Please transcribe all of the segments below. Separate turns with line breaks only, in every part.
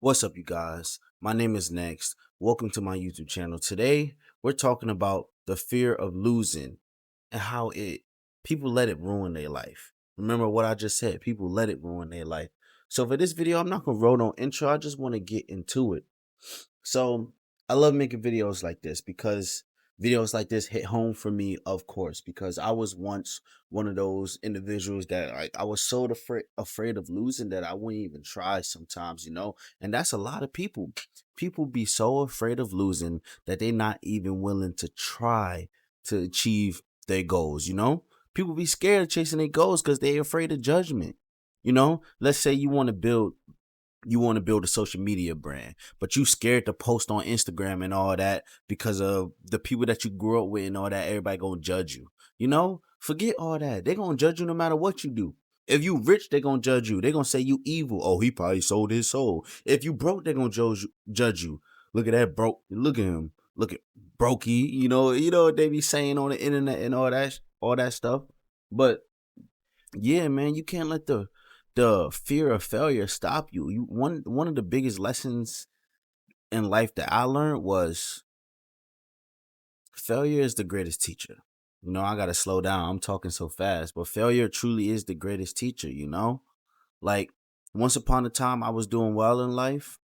What's up, you guys? My name is Next. Welcome to my YouTube channel. Today, we're talking about the fear of losing and how people let it ruin their life. Remember what I just said, people let it ruin their life. So for this video, I'm not gonna roll no intro. I just want to get into it. So I love making videos like this because videos like this hit home for me, of course, because I was once one of those individuals that I was so afraid of losing that I wouldn't even try sometimes. And that's a lot of people. People be so afraid of losing that they're not even willing to try to achieve their goals. People be scared of chasing their goals because they're afraid of judgment. Let's say you want to build a social media brand, but you scared to post on Instagram and all that because of the people that you grew up with and all that. Everybody gonna judge you. Forget all that. They gonna judge you no matter what you do. If you rich, they gonna judge you. They gonna say you evil. Oh, he probably sold his soul. If you broke, they gonna judge you. Look at that broke. Look at him. Look at brokey. You know what they be saying on the internet and all that stuff. But yeah, man, you can't let the fear of failure stop you. One of the biggest lessons in life that I learned was failure is the greatest teacher. I gotta slow down. I'm talking so fast, but failure truly is the greatest teacher. Like once upon a time I was doing well in life,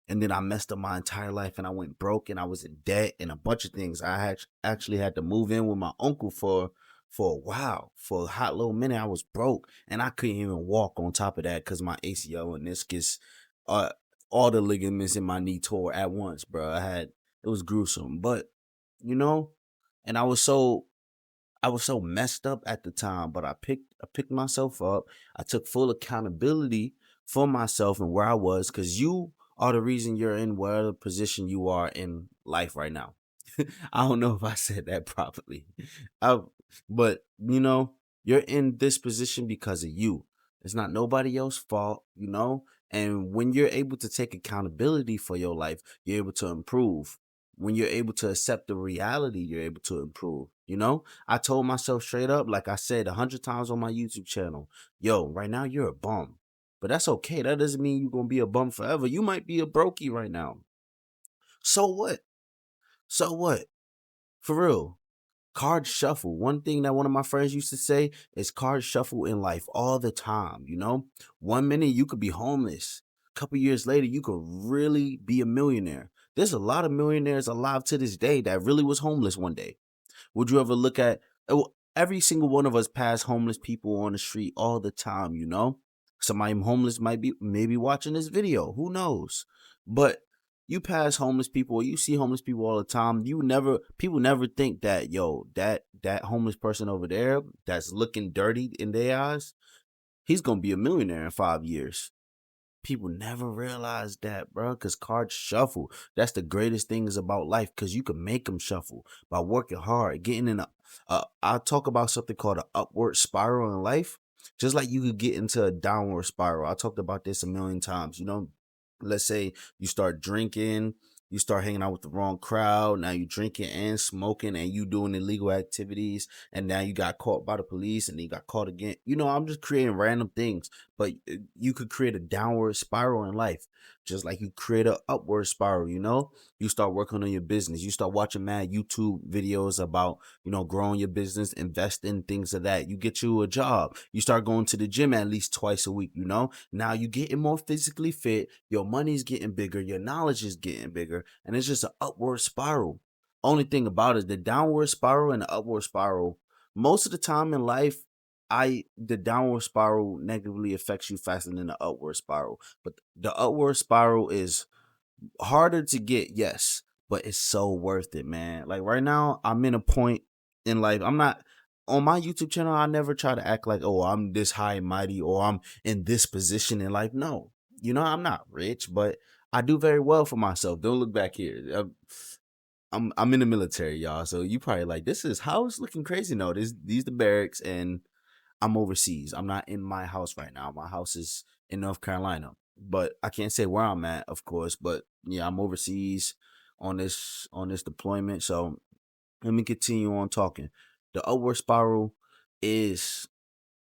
and then I messed up my entire life and I went broke and I was in debt and a bunch of things. I had actually had to move in with my uncle for a while. For a hot little minute I was broke and I couldn't even walk on top of that cuz my ACL and meniscus uh all the ligaments in my knee tore at once, bro. It was gruesome. But you know, and I was so messed up at the time, but I picked myself up. I took full accountability for myself and where I was, because you are the reason you're in whatever position you are in life right now. I don't know if I said that properly. I, but you're in this position because of you. It's not nobody else's fault. And when you're able to take accountability for your life, you're able to improve. When you're able to accept the reality, you're able to improve. I told myself straight up, like I said 100 times on my YouTube channel, yo, right now you're a bum. But that's okay. That doesn't mean you're gonna be a bum forever. You might be a brokey right now. So what? So what? For real. Card shuffle. One thing that one of my friends used to say is card shuffle in life all the time. 1 minute you could be homeless. A couple years later, you could really be a millionaire. There's a lot of millionaires alive to this day that really was homeless one day. Would you ever look at every single one of us pass homeless people on the street all the time? Somebody homeless might be maybe watching this video. Who knows? But you pass homeless people or you see homeless people all the time. People never think that, yo, that homeless person over there that's looking dirty in their eyes, he's gonna be a millionaire in 5 years. People never realize that, bro, because cards shuffle. That's the greatest things about life, because you can make them shuffle by working hard, getting in I talk about something called an upward spiral in life. Just like you could get into a downward spiral. I talked about this a million times. Let's say you start drinking, you start hanging out with the wrong crowd. Now you drinking and smoking and you doing illegal activities. And now you got caught by the police and then you got caught again. I'm just creating random things, but you could create a downward spiral in life, just like you create an upward spiral. You start working on your business, you start watching mad YouTube videos about growing your business, invest in things of that. You get you a job, you start going to the gym at least twice a week. Now you getting more physically fit, your money's getting bigger, your knowledge is getting bigger, and it's just an upward spiral. Only thing about it, the downward spiral and the upward spiral, most of the time in life, the downward spiral negatively affects you faster than the upward spiral. But the upward spiral is harder to get, yes, but it's so worth it, man. Like right now, I'm in a point in life. I'm not on my YouTube channel. I never try to act like, oh, I'm this high and mighty or I'm in this position in life. No, I'm not rich, but I do very well for myself. Don't look back here. I'm in the military, y'all. So you probably like, this is house looking crazy. No, these the barracks, and I'm overseas. I'm not in my house right now. My house is in North Carolina, but I can't say where I'm at, of course. But yeah, I'm overseas on this deployment. So let me continue on talking. The upward spiral is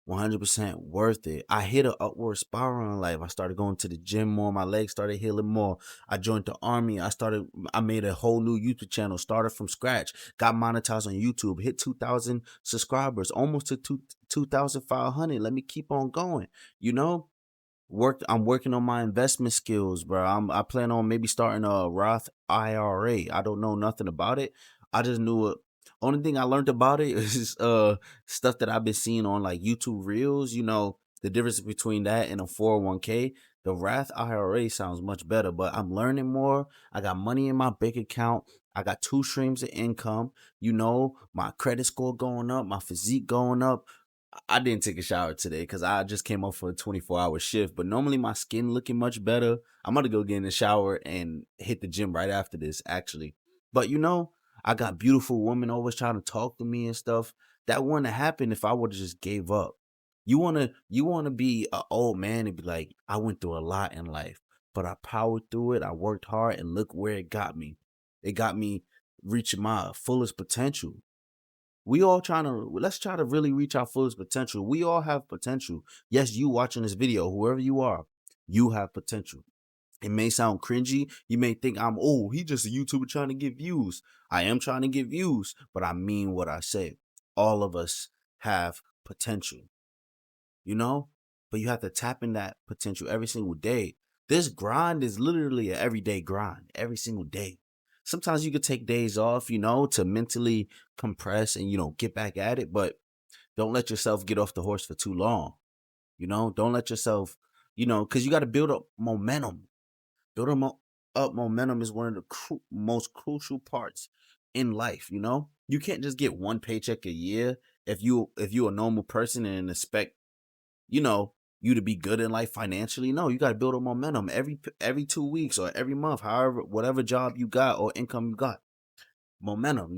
100% worth it. I hit an upward spiral in life. I started going to the gym more. My legs started healing more. I joined the army. I made a whole new YouTube channel, started from scratch, got monetized on YouTube, hit 2,000 subscribers, almost to 2,500. Let me keep on going. You know, I'm working on my investment skills, bro. I plan on maybe starting a Roth IRA. I don't know nothing about it. I just knew it. Only thing I learned about it is stuff that I've been seeing on like YouTube Reels. You know, the difference between that and a 401k. The Roth IRA sounds much better, but I'm learning more. I got money in my bank account. I got two streams of income. You know, my credit score going up, my physique going up. I didn't take a shower today because I just came off for a 24-hour shift. But normally my skin looking much better. I'm gonna go get in the shower and hit the gym right after this, actually. But you know, I got beautiful women always trying to talk to me and stuff. That wouldn't have happened if I would have just gave up. You wanna be an old man and be like, I went through a lot in life, but I powered through it. I worked hard and look where it got me. It got me reaching my fullest potential. We all trying to Let's try to really reach our fullest potential. We all have potential. Yes, you watching this video, whoever you are, you have potential. It may sound cringy. You may think he just a YouTuber trying to get views. I am trying to get views, but I mean what I say. All of us have potential, you know? But you have to tap in that potential every single day. This grind is literally an everyday grind, every single day. Sometimes you could take days off, to mentally compress and, get back at it, but don't let yourself get off the horse for too long. Don't let yourself, because you got to build up momentum. Up momentum is one of the most crucial parts in life. You can't just get one paycheck a year if you're a normal person and expect you know, you to be good in life financially. No, you got to build a momentum every 2 weeks or every month, however, whatever job you got or income you got. Momentum,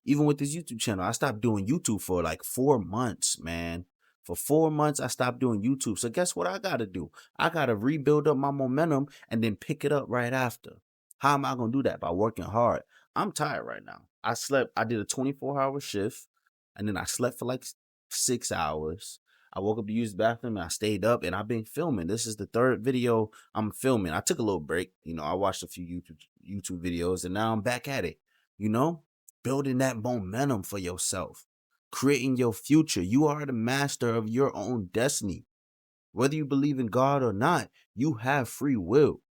even with this YouTube channel, I stopped doing YouTube for like 4 months, man. For 4 months, I stopped doing YouTube. So guess what I got to do? I got to rebuild up my momentum and then pick it up right after. How am I going to do that? By working hard. I'm tired right now. I did a 24-hour shift and then I slept for like 6 hours. I woke up to use the bathroom and I stayed up and I've been filming. This is the third video I'm filming. I took a little break. I watched a few YouTube videos and now I'm back at it. You know, building that momentum for yourself, creating your future. You are the master of your own destiny. Whether you believe in God or not, you have free will.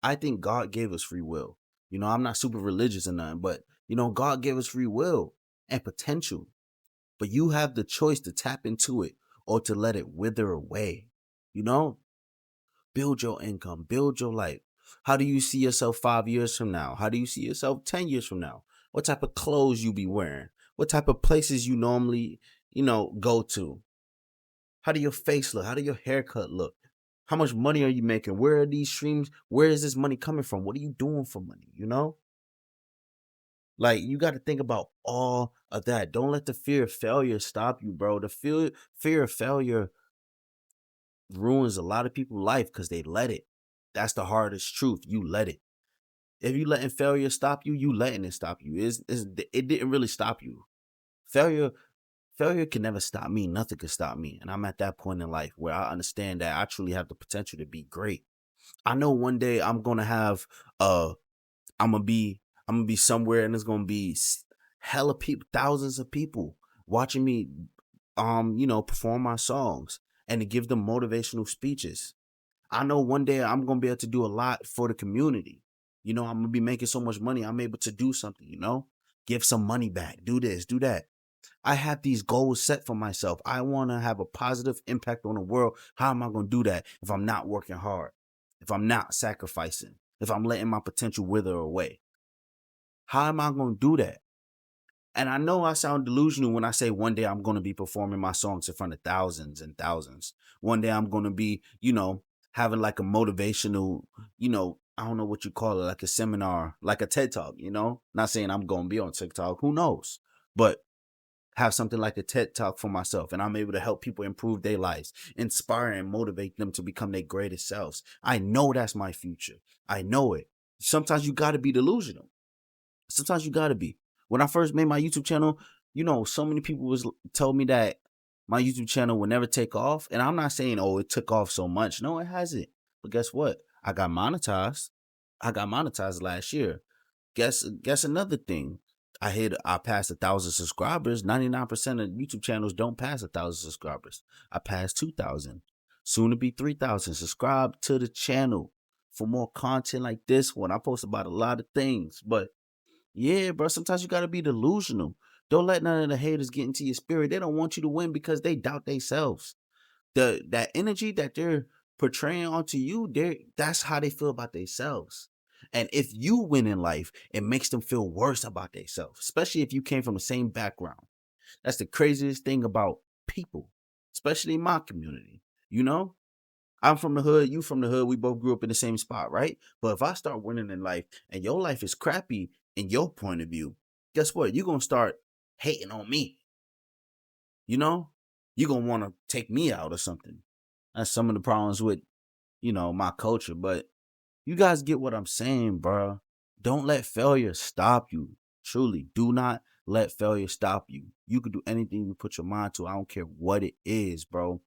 I think God gave us free will. I'm not super religious or nothing, but God gave us free will and potential. But you have the choice to tap into it or to let it wither away. You know, build your income, build your life. How do you see yourself 5 years from now? How do you see yourself 10 years from now? What type of clothes you be wearing? What type of places you normally, go to? How do your face look? How do your haircut look? How much money are you making? Where are these streams? Where is this money coming from? What are you doing for money? Like you got to think about all of that. Don't let the fear of failure stop you, bro. The fear of failure ruins a lot of people's life because they let it. That's the hardest truth. You let it. If you letting failure stop you, you letting it stop you. It didn't really stop you. Failure, failure can never stop me. Nothing can stop me. And I'm at that point in life where I understand that I truly have the potential to be great. I know one day I'm gonna have I'm gonna be somewhere and there's gonna be hella people, thousands of people watching me perform my songs and to give them motivational speeches. I know one day I'm gonna be able to do a lot for the community. I'm gonna be making so much money. I'm able to do something, give some money back, do this, do that. I have these goals set for myself. I want to have a positive impact on the world. How am I going to do that if I'm not working hard? If I'm not sacrificing? If I'm letting my potential wither away? How am I going to do that? And I know I sound delusional when I say one day I'm going to be performing my songs in front of thousands and thousands. One day I'm going to be, having like a motivational, I don't know what you call it, like a seminar, like a TED Talk, Not saying I'm going to be on TikTok, who knows? But have something like a TED Talk for myself and I'm able to help people improve their lives, inspire and motivate them to become their greatest selves. I know that's my future. I know it. Sometimes you got to be delusional. Sometimes you got to be. When I first made my YouTube channel, so many people told me that my YouTube channel will never take off. And I'm not saying, oh, it took off so much. No, it hasn't. But guess what? I got monetized. I got monetized last year. Guess another thing. I passed 1,000 subscribers. 99% of YouTube channels don't pass 1,000 subscribers. I passed 2,000. Soon to be 3,000. Subscribe to the channel for more content like this one. I post about a lot of things, but yeah, bro, sometimes you gotta be delusional. Don't let none of the haters get into your spirit. They don't want you to win because they doubt themselves. That energy that they're portraying onto you, that's how they feel about themselves. And if you win in life, it makes them feel worse about themselves, especially if you came from the same background. That's the craziest thing about people, especially in my community. You know, I'm from the hood, you from the hood, we both grew up in the same spot, right? But if I start winning in life and your life is crappy in your point of view, guess what? You're gonna start hating on me. You know? You're gonna wanna take me out or something. That's some of the problems with, my culture. But you guys get what I'm saying, bro. Don't let failure stop you. Truly, do not let failure stop you. You can do anything you put your mind to. I don't care what it is, bro.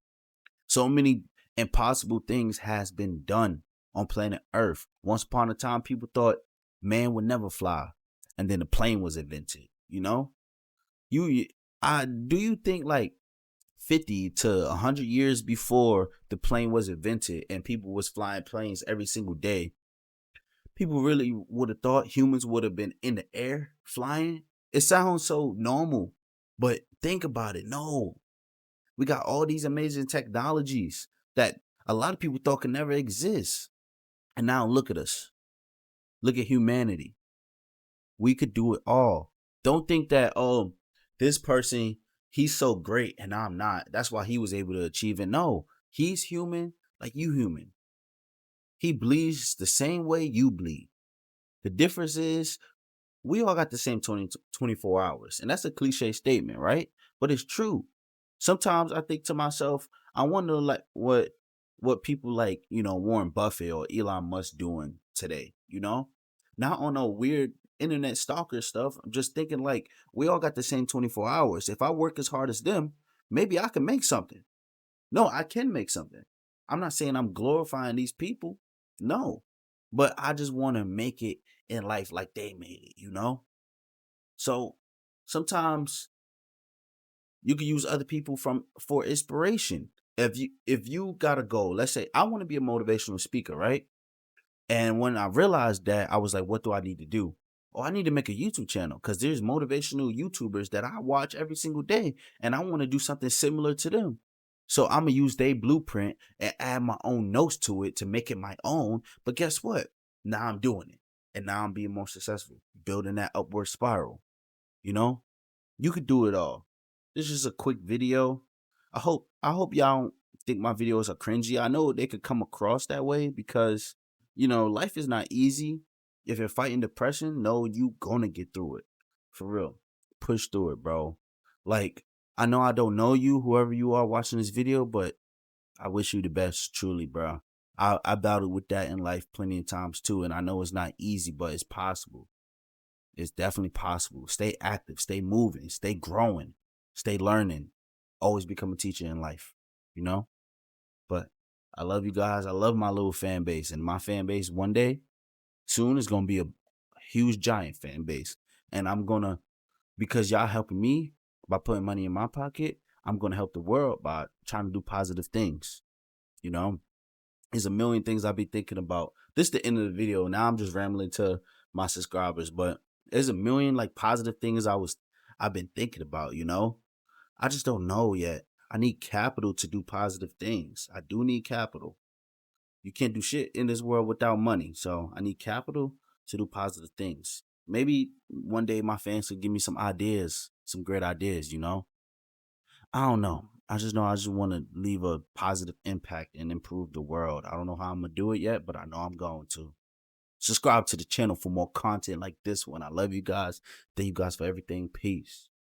So many impossible things has been done on planet Earth. Once upon a time, people thought man would never fly, and then the plane was invented. You know, you, I do you think like 50 to 100 years before the plane was invented and people was flying planes every single day, people really would have thought humans would have been in the air flying? It sounds so normal, but think about it. No, we got all these amazing technologies that a lot of people thought could never exist. And now look at us. Look at humanity. We could do it all. Don't think that, oh, this person, he's so great and I'm not. That's why he was able to achieve it. No, he's human like you human. He bleeds the same way you bleed. The difference is we all got the same 24 hours. And that's a cliche statement, right? But it's true. Sometimes I think to myself, I wonder like what people like, Warren Buffett or Elon Musk doing today, Not on no weird internet stalker stuff. I'm just thinking like we all got the same 24 hours. If I work as hard as them, maybe I can make something. No, I can make something. I'm not saying I'm glorifying these people. No. But I just want to make it in life like they made it. So sometimes you can use other people for inspiration. If you got a goal, let's say I want to be a motivational speaker, right? And when I realized that, I was like, what do I need to do? Oh, I need to make a YouTube channel because there's motivational YouTubers that I watch every single day, and I want to do something similar to them. So I'm gonna use their blueprint and add my own notes to it to make it my own. But guess what? Now I'm doing it, and now I'm being more successful, building that upward spiral. You know, you could do it all. This is a quick video. I hope y'all don't think my videos are cringy. I know they could come across that way because life is not easy. If you're fighting depression, no, you gonna get through it. For real. Push through it, bro. Like, I know I don't know you, whoever you are watching this video, but I wish you the best, truly, bro. I battled with that in life plenty of times too, and I know it's not easy, but it's possible. It's definitely possible. Stay active, stay moving, stay growing, stay learning. Always become a teacher in life, you know? But I love you guys. I love my little fan base. And my fan base one day, soon, is going to be a huge, giant fan base. And I'm going to, because y'all helping me by putting money in my pocket, I'm going to help the world by trying to do positive things, you know? There's a million things I'll be thinking about. This is the end of the video. Now I'm just rambling to my subscribers, but there's a million like positive things I've been thinking about. I just don't know yet. I need capital to do positive things. I do need capital. You can't do shit in this world without money. So I need capital to do positive things. Maybe one day my fans will give me some ideas, some great ideas. I don't know. I just know I just want to leave a positive impact and improve the world. I don't know how I'm going to do it yet, but I know I'm going to. Subscribe to the channel for more content like this one. I love you guys. Thank you guys for everything. Peace.